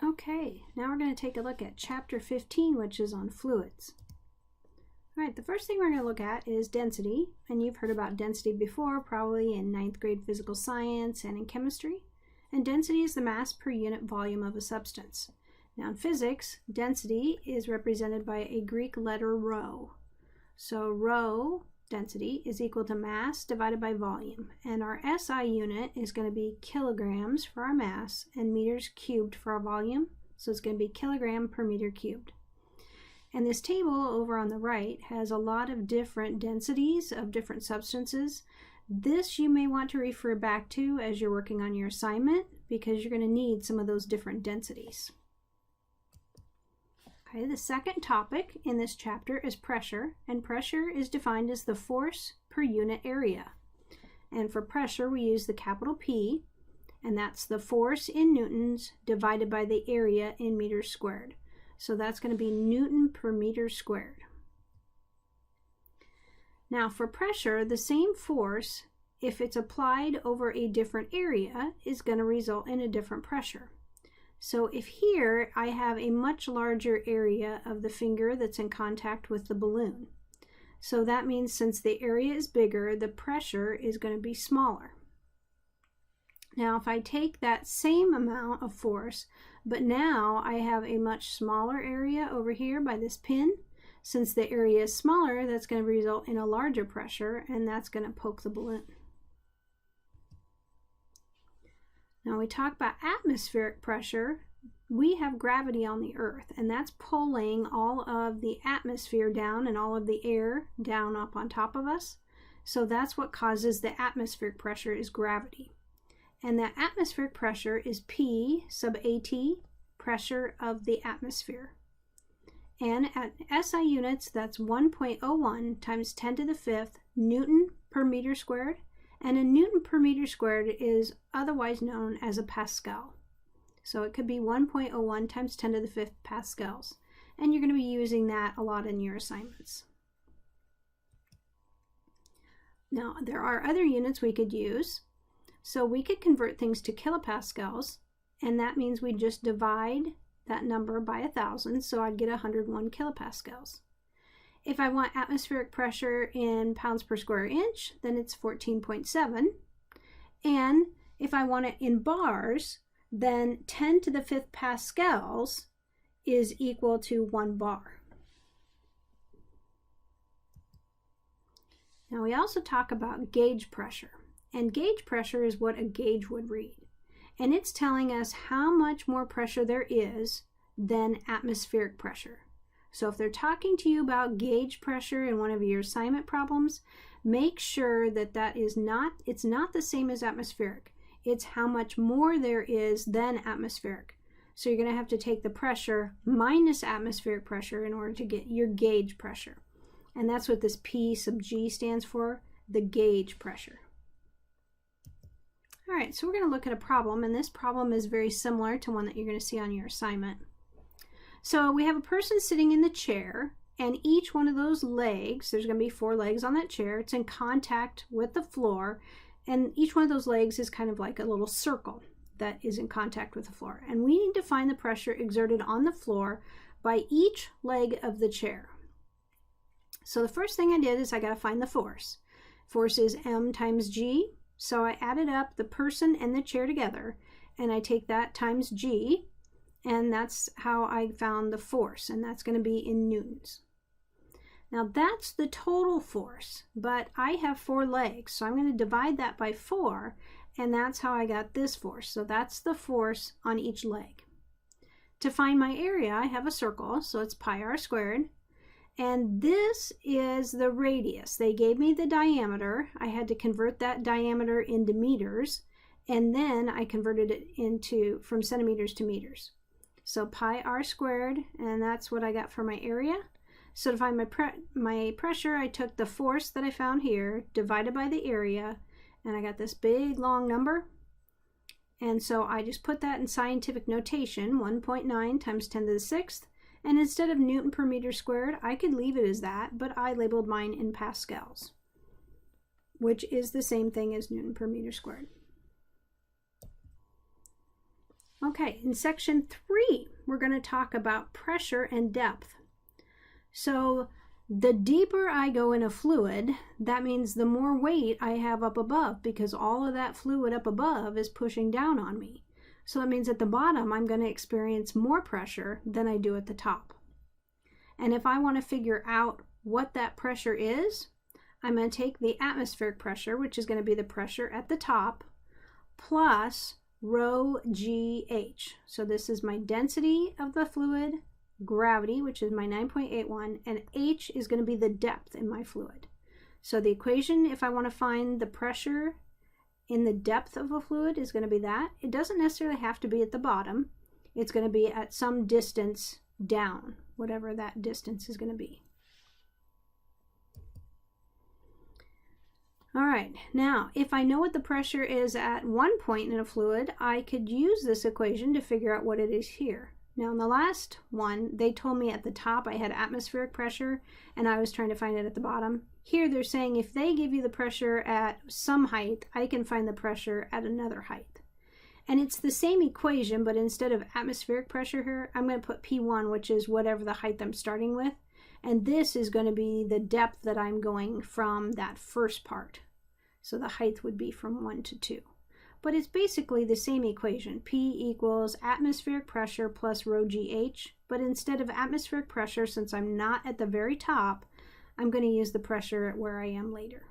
Okay, now we're going to take a look at chapter 15, which is on fluids. All right, the first thing we're going to look at is density, and you've heard about density before, probably in 9th grade physical science and in chemistry. And density is the mass per unit volume of a substance. Now in physics, density is represented by a Greek letter rho. So rho density is equal to mass divided by volume, and our SI unit is going to be kilograms for our mass and meters cubed for our volume, so it's going to be kilogram per meter cubed. And this table over on the right has a lot of different densities of different substances. This you may want to refer back to as you're working on your assignment because you're going to need some of those different densities. Okay, the second topic in this chapter is pressure, and pressure is defined as the force per unit area. And for pressure, we use the capital P, and that's the force in newtons divided by the area in meters squared. So that's going to be Newton per meter squared. Now for pressure, the same force, if it's applied over a different area, is going to result in a different pressure. So if here I have a much larger area of the finger that's in contact with the balloon, so that means since the area is bigger, the pressure is going to be smaller. Now if I take that same amount of force, but now I have a much smaller area over here by this pin, since the area is smaller, that's going to result in a larger pressure, and that's going to poke the balloon. Now we talk about atmospheric pressure. We have gravity on the earth, and that's pulling all of the atmosphere down and all of the air down up on top of us. So that's what causes the atmospheric pressure, is gravity. And that atmospheric pressure is P sub AT, pressure of the atmosphere. And at SI units, that's 1.01 times 10 to the 5th Newton per meter squared. And a Newton per meter squared is otherwise known as a Pascal. So it could be 1.01 times 10 to the 5th pascals. And you're going to be using that a lot in your assignments. Now, there are other units we could use. So we could convert things to kilopascals, and that means we just divide that number by 1,000, so I'd get 101 kilopascals. If I want atmospheric pressure in pounds per square inch, then it's 14.7. And if I want it in bars, then 10 to the 5th pascals is equal to 1 bar. Now we also talk about gauge pressure. And gauge pressure is what a gauge would read. And it's telling us how much more pressure there is than atmospheric pressure. So if they're talking to you about gauge pressure in one of your assignment problems, make sure that it's not the same as atmospheric. It's how much more there is than atmospheric. So you're going to have to take the pressure minus atmospheric pressure in order to get your gauge pressure. And that's what this P sub G stands for, the gauge pressure. All right, so we're going to look at a problem, and this problem is very similar to one that you're going to see on your assignment. So we have a person sitting in the chair, and each one of those legs, there's going to be 4 legs on that chair, it's in contact with the floor, and each one of those legs is kind of like a little circle that is in contact with the floor. And we need to find the pressure exerted on the floor by each leg of the chair. So the first thing I did is I got to find the force. Force is M times G. So I added up the person and the chair together, and I take that times G, and that's how I found the force, and that's going to be in newtons. Now that's the total force, but I have 4 legs, so I'm going to divide that by 4, and that's how I got this force. So that's the force on each leg. To find my area, I have a circle, so it's pi r squared. And this is the radius. They gave me the diameter. I had to convert that diameter into meters, and then I converted it from centimeters to meters. So pi r squared, and that's what I got for my area. So to find my pressure, I took the force that I found here, divided by the area, and I got this big long number. And so I just put that in scientific notation, 1.9 times 10 to the 6th. And instead of Newton per meter squared, I could leave it as that, but I labeled mine in pascals, which is the same thing as Newton per meter squared. Okay, in section 3, we're going to talk about pressure and depth. So the deeper I go in a fluid, that means the more weight I have up above, because all of that fluid up above is pushing down on me. So that means at the bottom, I'm going to experience more pressure than I do at the top. And if I want to figure out what that pressure is, I'm going to take the atmospheric pressure, which is going to be the pressure at the top, plus rho GH. So this is my density of the fluid, gravity, which is my 9.81, and H is going to be the depth in my fluid. So the equation, if I want to find the pressure in the depth of a fluid, is going to be that. It doesn't necessarily have to be at the bottom. It's going to be at some distance down, whatever that distance is going to be. All right, now if I know what the pressure is at one point in a fluid, I could use this equation to figure out what it is here. Now in the last one, they told me at the top I had atmospheric pressure and I was trying to find it at the bottom. Here they're saying if they give you the pressure at some height, I can find the pressure at another height. And it's the same equation, but instead of atmospheric pressure here, I'm going to put P1, which is whatever the height I'm starting with. And this is going to be the depth that I'm going from that first part. So the height would be from 1 to 2. But it's basically the same equation. P equals atmospheric pressure plus rho GH. But instead of atmospheric pressure, since I'm not at the very top, I'm going to use the pressure at where I am later.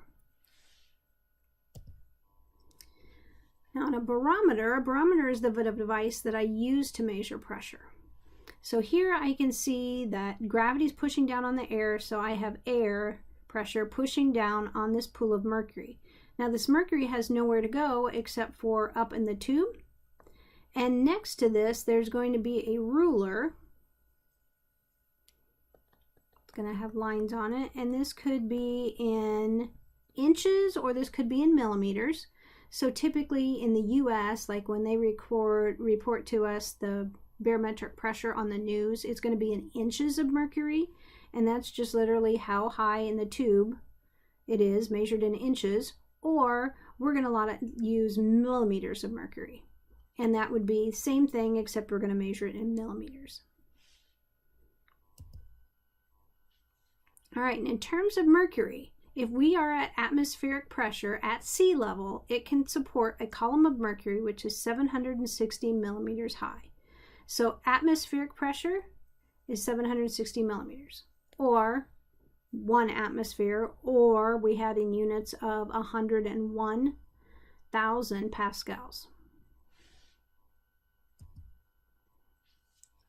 Now on a barometer is the device that I use to measure pressure. So here I can see that gravity is pushing down on the air, so I have air pressure pushing down on this pool of mercury. Now this mercury has nowhere to go except for up in the tube. And next to this, there's going to be a ruler. It's going to have lines on it, and this could be in inches or this could be in millimeters. So typically in the US, like when they report to us the barometric pressure on the news, it's going to be in inches of mercury, and that's just literally how high in the tube it is, measured in inches. Or we're going to use millimeters of mercury, and that would be the same thing except we're going to measure it in millimeters. All right, and in terms of mercury, if we are at atmospheric pressure at sea level, it can support a column of mercury which is 760 millimeters high. So atmospheric pressure is 760 millimeters, or 1 atmosphere, or we had in units of 101,000 pascals.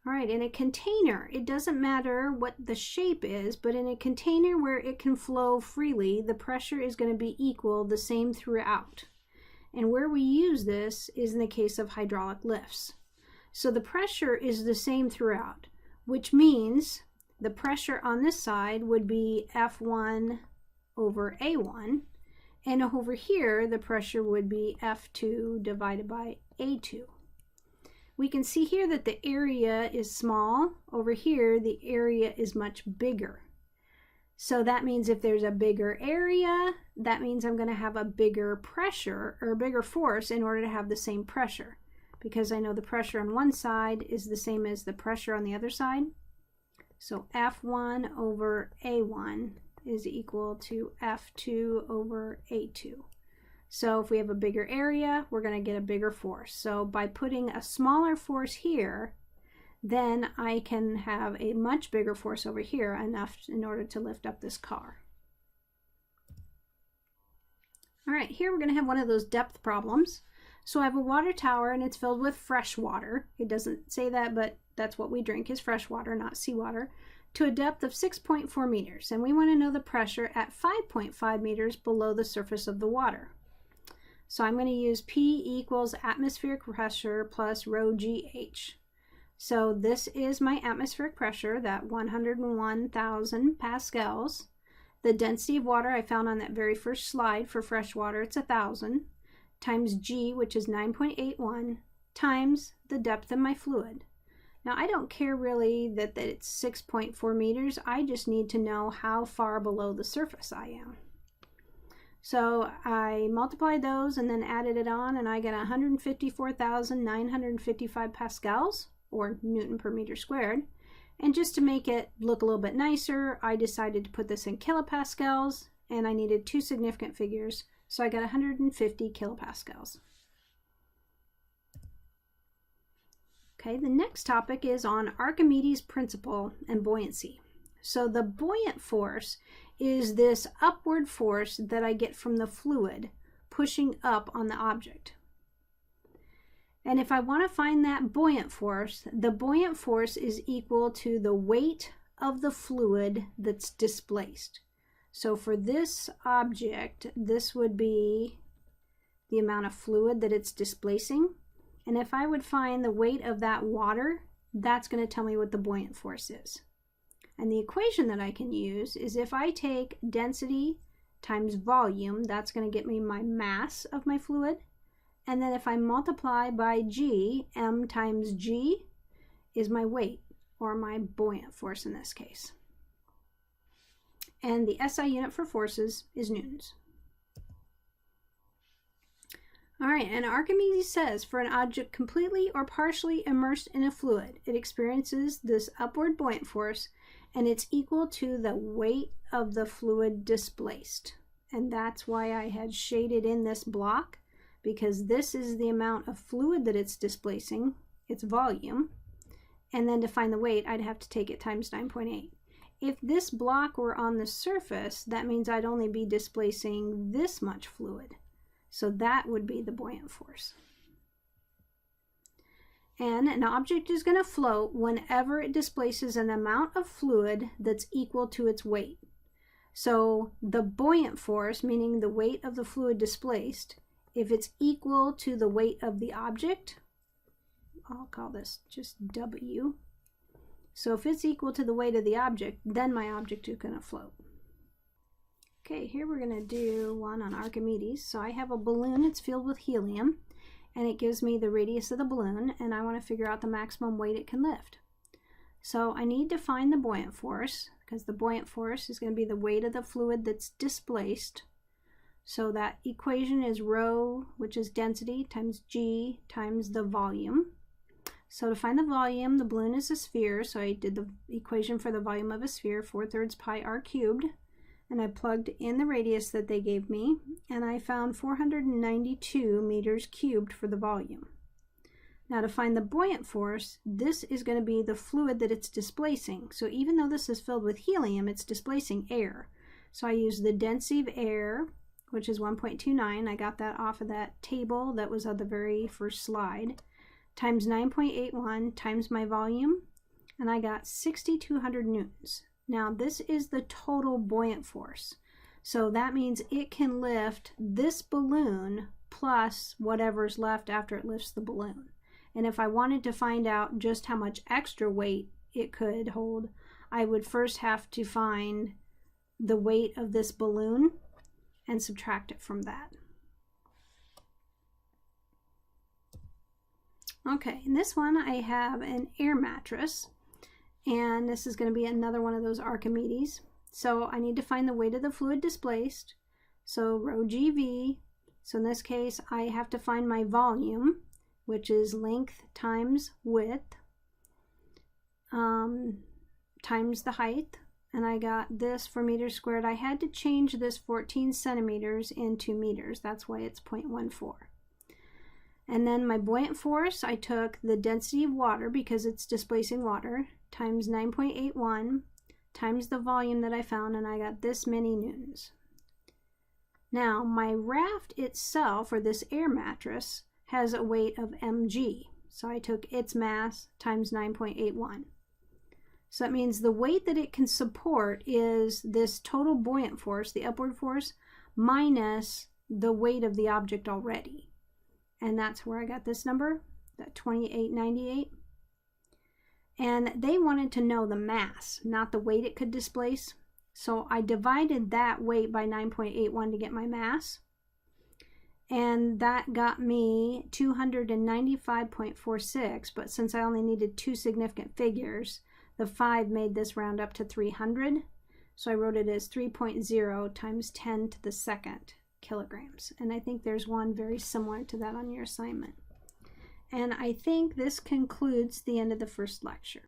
All right, in a container, it doesn't matter what the shape is, but in a container where it can flow freely, the pressure is going to be equal, the same throughout. And where we use this is in the case of hydraulic lifts. So the pressure is the same throughout, which means the pressure on this side would be F1 over A1, and over here the pressure would be F2 divided by A2. We can see here that the area is small. Over here the area is much bigger. So that means if there's a bigger area, that means I'm going to have a bigger pressure or a bigger force in order to have the same pressure, because I know the pressure on one side is the same as the pressure on the other side. So F1 over A1 is equal to F2 over A2. So if we have a bigger area, we're going to get a bigger force. So by putting a smaller force here, then I can have a much bigger force over here, enough in order to lift up this car. All right, here we're going to have one of those depth problems. So I have a water tower and it's filled with fresh water. It doesn't say that, but that's what we drink is fresh water, not seawater, to a depth of 6.4 meters. And we want to know the pressure at 5.5 meters below the surface of the water. So I'm going to use P equals atmospheric pressure plus rho GH. So this is my atmospheric pressure, that 101,000 pascals. The density of water I found on that very first slide for fresh water, it's 1,000, times G, which is 9.81, times the depth of my fluid. Now I don't care really that it's 6.4 meters, I just need to know how far below the surface I am. So I multiplied those and then added it on, and I get 154,955 pascals, or Newton per meter squared. And just to make it look a little bit nicer, I decided to put this in kilopascals, and I needed two significant figures, so I got 150 kilopascals. Okay, the next topic is on Archimedes' principle and buoyancy. So the buoyant force is this upward force that I get from the fluid pushing up on the object. And if I want to find that buoyant force, the buoyant force is equal to the weight of the fluid that's displaced. So for this object, this would be the amount of fluid that it's displacing. And if I would find the weight of that water, that's going to tell me what the buoyant force is. And the equation that I can use is if I take density times volume, that's going to get me my mass of my fluid. And then if I multiply by G, M times G is my weight, or my buoyant force in this case. And the SI unit for forces is newtons. All right, and Archimedes says for an object completely or partially immersed in a fluid, it experiences this upward buoyant force, and it's equal to the weight of the fluid displaced. And that's why I had shaded in this block, because this is the amount of fluid that it's displacing, its volume, and then to find the weight, I'd have to take it times 9.8. If this block were on the surface, that means I'd only be displacing this much fluid. So that would be the buoyant force. And an object is going to float whenever it displaces an amount of fluid that's equal to its weight. So the buoyant force, meaning the weight of the fluid displaced, if it's equal to the weight of the object, I'll call this just W. So if it's equal to the weight of the object, then my object is going to float. Okay, here we're going to do one on Archimedes. So I have a balloon, it's filled with helium, and it gives me the radius of the balloon, and I want to figure out the maximum weight it can lift. So I need to find the buoyant force, because the buoyant force is going to be the weight of the fluid that's displaced. So that equation is rho, which is density, times G times the volume. So to find the volume, the balloon is a sphere, so I did the equation for the volume of a sphere, 4/3 pi r cubed, and I plugged in the radius that they gave me, and I found 492 meters cubed for the volume. Now to find the buoyant force, this is going to be the fluid that it's displacing. So even though this is filled with helium, it's displacing air. So I use the density of air, which is 1.29. I got that off of that table that was on the very first slide, times 9.81 times my volume, and I got 6,200 newtons. Now this is the total buoyant force. So that means it can lift this balloon plus whatever's left after it lifts the balloon. And if I wanted to find out just how much extra weight it could hold, I would first have to find the weight of this balloon and subtract it from that. Okay, in this one I have an air mattress, and this is going to be another one of those Archimedes. So I need to find the weight of the fluid displaced, so rho GV. So in this case I have to find my volume, which is length times width times the height, and I got this for meters squared. I had to change this 14 centimeters into meters, that's why it's 0.14. And then my buoyant force, I took the density of water because it's displacing water, times 9.81 times the volume that I found, and I got this many newtons. Now my raft itself, or this air mattress, has a weight of mg. So I took its mass times 9.81. So that means the weight that it can support is this total buoyant force, the upward force, minus the weight of the object already. And that's where I got this number, that 2898. And they wanted to know the mass, not the weight it could displace. So I divided that weight by 9.81 to get my mass. And that got me 295.46, but since I only needed two significant figures, the 5 made this round up to 300. So I wrote it as 3.0 times 10 to the second kilograms. And I think there's one very similar to that on your assignment. And I think this concludes the end of the first lecture.